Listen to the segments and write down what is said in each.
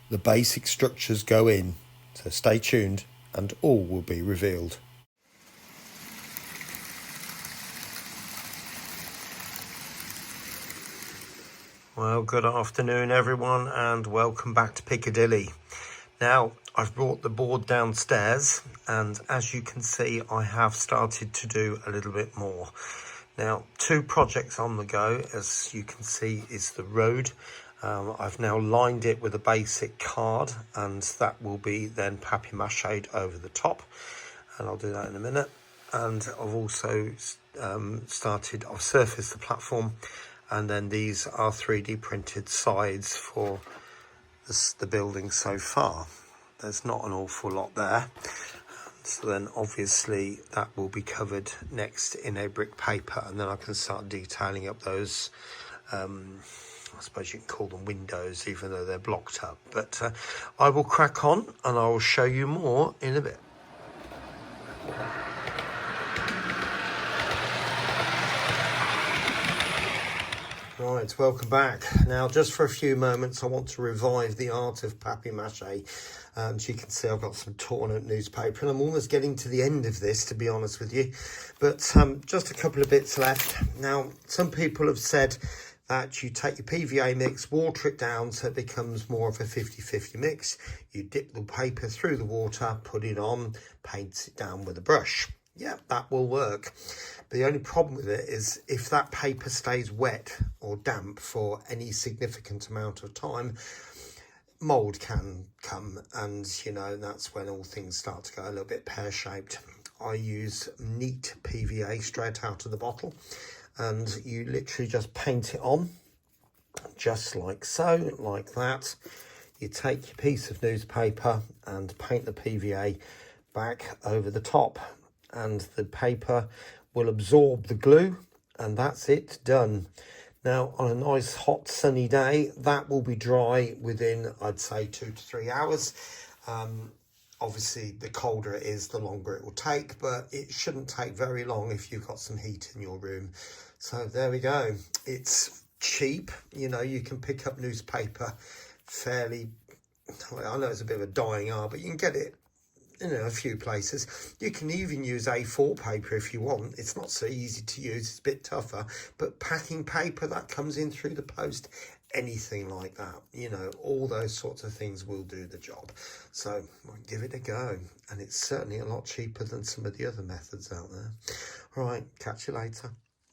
the basic structures go in. So stay tuned and all will be revealed. Well, good afternoon everyone and welcome back to Piccadilly. Now, I've brought the board downstairs and as you can see, I have started to do a little bit more. Now, two projects on the go, as you can see, is the road. I've now lined it with a basic card and that will be then papier mache'd over the top. And I'll do that in a minute. And I've also I've surfaced the platform. And then these are 3D printed sides for the building so far. There's not an awful lot there. So then obviously that will be covered next in a brick paper and then I can start detailing up those, I suppose you can call them windows even though they're blocked up. But I will crack on and I will show you more in a bit. Right, welcome back. Now, just for a few moments, I want to revive the art of papier mache. As you can see, I've got some torn up newspaper, and I'm almost getting to the end of this, to be honest with you. But just a couple of bits left. Now, some people have said that you take your PVA mix, water it down so it becomes more of a 50-50 mix. You dip the paper through the water, put it on, paint it down with a brush. Yeah, that will work. But the only problem with it is if that paper stays wet or damp for any significant amount of time, mould can come and, you know, that's when all things start to go a little bit pear-shaped. I use neat PVA straight out of the bottle and you literally just paint it on just like so, like that. You take your piece of newspaper and paint the PVA back over the top and the paper will absorb the glue and that's it, done. Now on a nice hot sunny day that will be dry within I'd say 2 to 3 hours. Obviously the colder it is the longer it will take, but it shouldn't take very long if you've got some heat in your room. So there we go. It's cheap, you know, you can pick up newspaper fairly, I know it's a bit of a dying art, but you can get it a few places. You can even use A4 paper if you want. It's not so easy to use, it's a bit tougher, but packing paper that comes in through the post, anything like that, you know, all those sorts of things will do the job. So I'll give it a go, and it's certainly a lot cheaper than some of the other methods out there. All right, catch you later.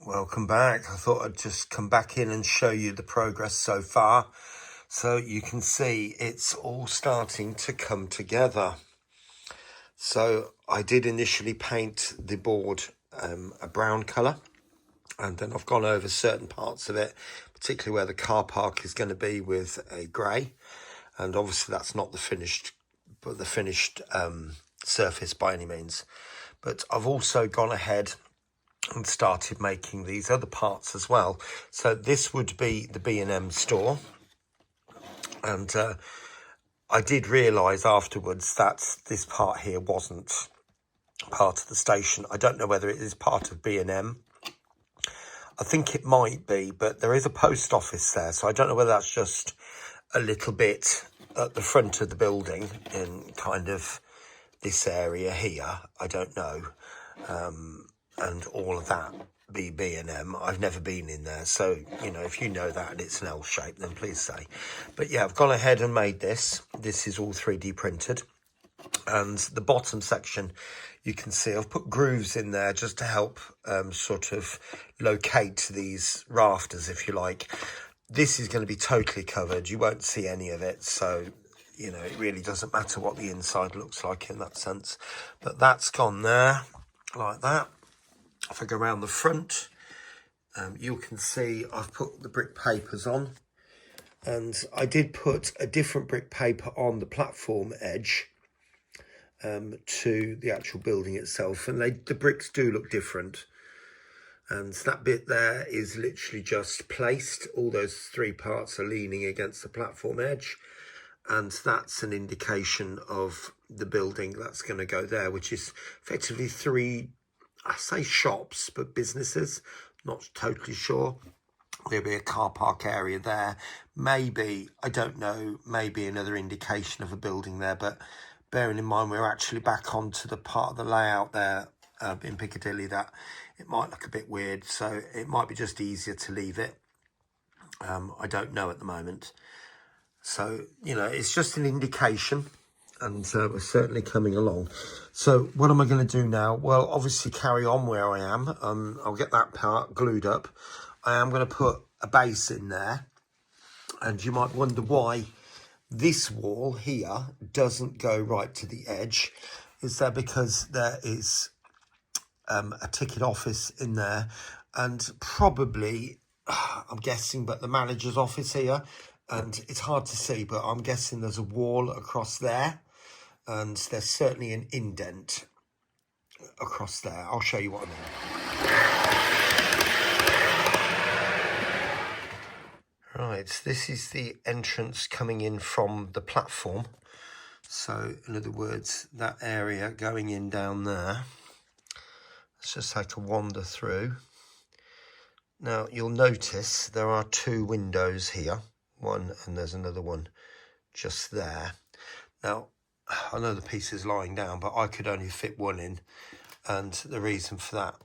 Welcome back. I thought I'd just come back in and show you the progress so far. So you can see it's all starting to come together. So I did initially paint the board a brown colour, and then I've gone over certain parts of it, particularly where the car park is going to be, with a grey. And obviously that's not the finished surface by any means. But I've also gone ahead and started making these other parts as well. So this would be the B&M store, and I did realise afterwards that this part here wasn't part of the station. I don't know whether it is part of B&M. I think it might be, but there is a post office there, so I don't know whether that's just a little bit at the front of the building in kind of this area here. I don't know. And all of that be B&M. I've never been in there, so you know, if you know that and it's an L shape, then please say. But yeah, I've gone ahead and made this. This is all 3D printed, and the bottom section, you can see I've put grooves in there just to help sort of locate these rafters, if you like. This is going to be totally covered. You won't see any of it, so you know, it really doesn't matter what the inside looks like in that sense. But that's gone there like that. If I go around the front, you can see I've put the brick papers on, and I did put a different brick paper on the platform edge to the actual building itself, and the bricks do look different. And that bit there is literally just placed. All those three parts are leaning against the platform edge, and that's an indication of the building that's going to go there, which is effectively three, I say shops, but businesses, not totally sure. There'll be a car park area there. Maybe, I don't know, maybe another indication of a building there. But bearing in mind we're actually back onto the part of the layout there in Piccadilly that it might look a bit weird. So it might be just easier to leave it. I don't know at the moment. So, you know, it's just an indication. And we're certainly coming along. So what am I going to do now? Well, obviously carry on where I am. I'll get that part glued up. I am going to put a base in there. And you might wonder why this wall here doesn't go right to the edge. Is that because there is a ticket office in there, and probably, I'm guessing, but the manager's office here, and it's hard to see, but I'm guessing there's a wall across there, and there's certainly an indent across there. I'll show you what I mean. Right, this is the entrance coming in from the platform. So, in other words, that area going in down there. Let's just take a wander through. Now, you'll notice there are two windows here. One, and there's another one just there. Now, I know the piece is lying down, but I could only fit one in. And the reason for that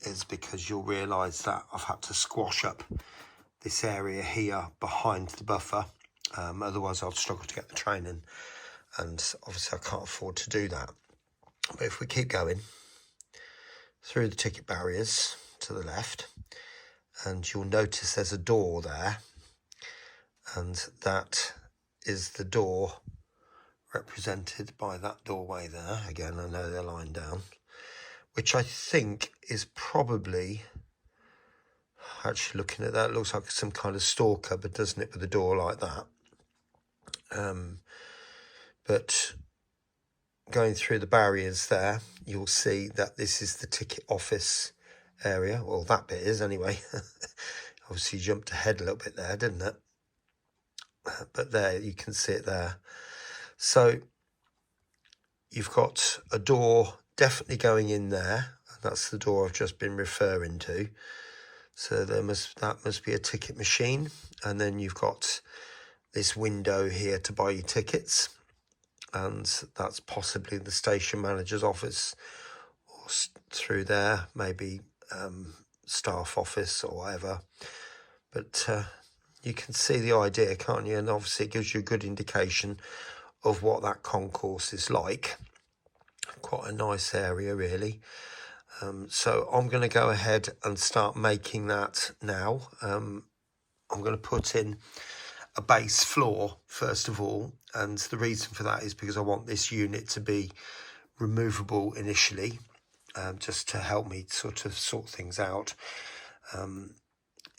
is because you'll realise that I've had to squash up this area here behind the buffer. Otherwise, I'd struggle to get the train in. And obviously, I can't afford to do that. But if we keep going through the ticket barriers to the left, and you'll notice there's a door there, and that is the door represented by that doorway there. Again, I know they're lying down, which I think is probably, actually looking at that, looks like some kind of store cupboard, doesn't it, with a door like that. But going through the barriers there, you'll see that this is the ticket office area. Well, that bit is anyway. Obviously jumped ahead a little bit there, didn't it? But there, you can see it there. So you've got a door definitely going in there. And that's the door I've just been referring to. So that must be a ticket machine. And then you've got this window here to buy your tickets. And that's possibly the station manager's office, or through there, maybe staff office or whatever. But you can see the idea, can't you? And obviously it gives you a good indication of what that concourse is like. Quite a nice area, really. So I'm going to go ahead and start making that now. I'm going to put in a base floor first of all, and the reason for that is because I want this unit to be removable initially, just to help me sort things out.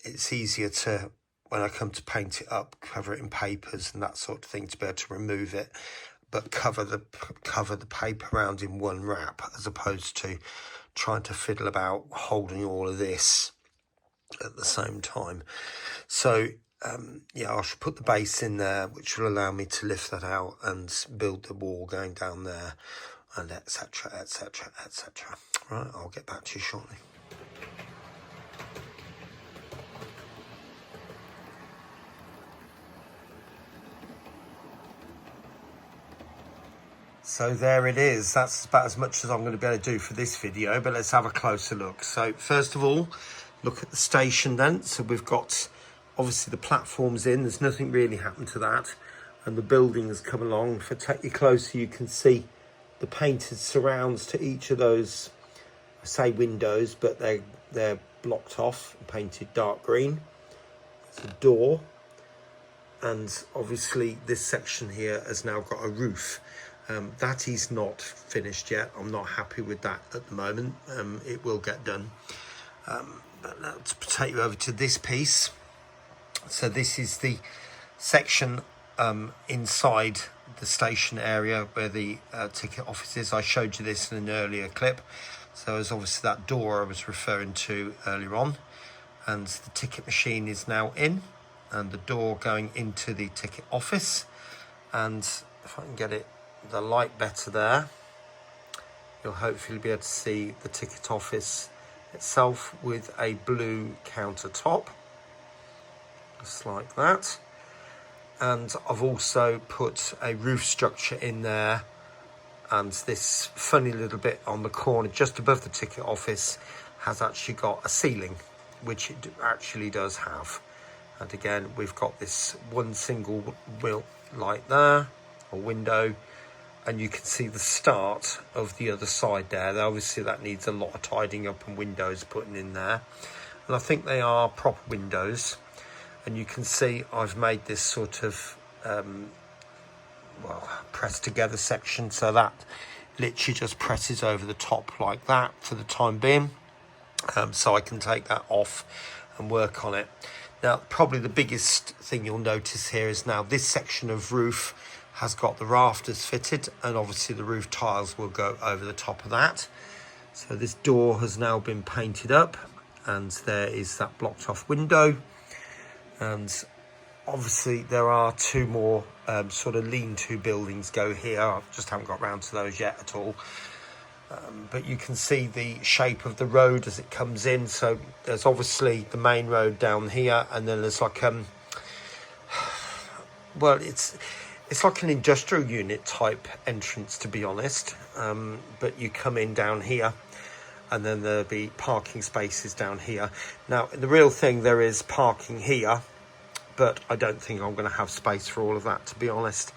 It's easier to, when I come to paint it up, cover it in papers and that sort of thing, to be able to remove it, but cover the paper around in one wrap, as opposed to trying to fiddle about holding all of this at the same time. So yeah, I should put the base in there, which will allow me to lift that out and build the wall going down there, and etc, etc, etc. Right, I'll get back to you shortly. So there it is. That's about as much as I'm going to be able to do for this video, but let's have a closer look. So first of all, look at the station then. So we've got, obviously, the platform's in. There's nothing really happened to that. And the building has come along. If I take you closer, you can see the painted surrounds to each of those, I say windows, but they're blocked off, painted dark green. There's a door. And obviously this section here has now got a roof. That is not finished yet. I'm not happy with that at the moment. It will get done. But let's take you over to this piece. So this is the section inside the station area where the ticket office is. I showed you this in an earlier clip. So there's obviously that door I was referring to earlier on. And the ticket machine is now in, and the door going into the ticket office. And if I can get it, the light better there, you'll hopefully be able to see the ticket office itself with a blue countertop. just like that. And I've also put a roof structure in there, and this funny little bit on the corner just above the ticket office has actually got a ceiling, which it actually does have. And again, we've got this one single light there, or window, and you can see the start of the other side there. Obviously that needs a lot of tidying up and windows putting in there, and I think they are proper windows. And you can see I've made this sort of pressed together section, so that literally just presses over the top like that for the time being, so I can take that off and work on it. Now probably the biggest thing you'll notice here is now this section of roof has got the rafters fitted, and obviously the roof tiles will go over the top of that. So this door has now been painted up, and there is that blocked off window. And obviously there are two more sort of lean-to buildings go here. I just haven't got round to those yet at all. But you can see the shape of the road as it comes in. So there's obviously the main road down here, and then there's like well, it's like an industrial unit type entrance, to be honest. But you come in down here, and then there'll be parking spaces down here. Now, the real thing, there is parking here, but I don't think I'm going to have space for all of that, to be honest.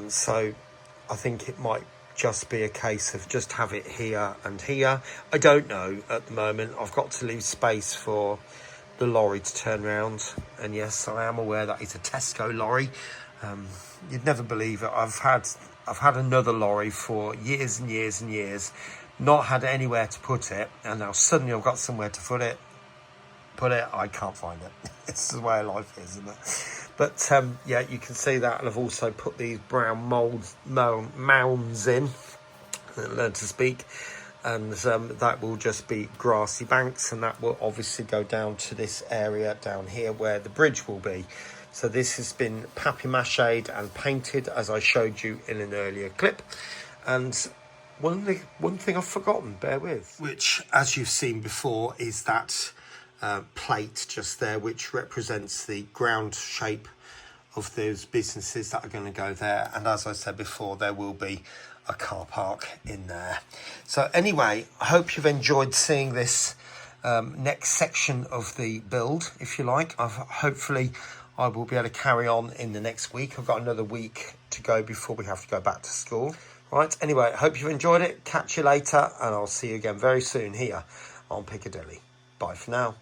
So I think it might just be a case of just have it here and here. I don't know at the moment. I've got to leave space for the lorry to turn around. And yes, I am aware that it's a Tesco lorry. You'd never believe it. I've had another lorry for years and years and years, not had anywhere to put it, and now suddenly I've got somewhere to put it. I can't find it. It's the way life is, isn't it? But yeah, you can see that, and I've also put these brown mounds in, learn to speak, and that will just be grassy banks, and that will obviously go down to this area down here where the bridge will be. So this has been papier-mâchéd and painted, as I showed you in an earlier clip. And one thing I've forgotten, bear with, which, as you've seen before, is that plate just there, which represents the ground shape of those businesses that are going to go there. And as I said before, there will be a car park in there. So anyway, I hope you've enjoyed seeing this next section of the build, if you like. Hopefully I will be able to carry on in the next week. I've got another week to go before we have to go back to school. Right, anyway, I hope you've enjoyed it. Catch you later, and I'll see you again very soon here on Piccadilly. Bye for now.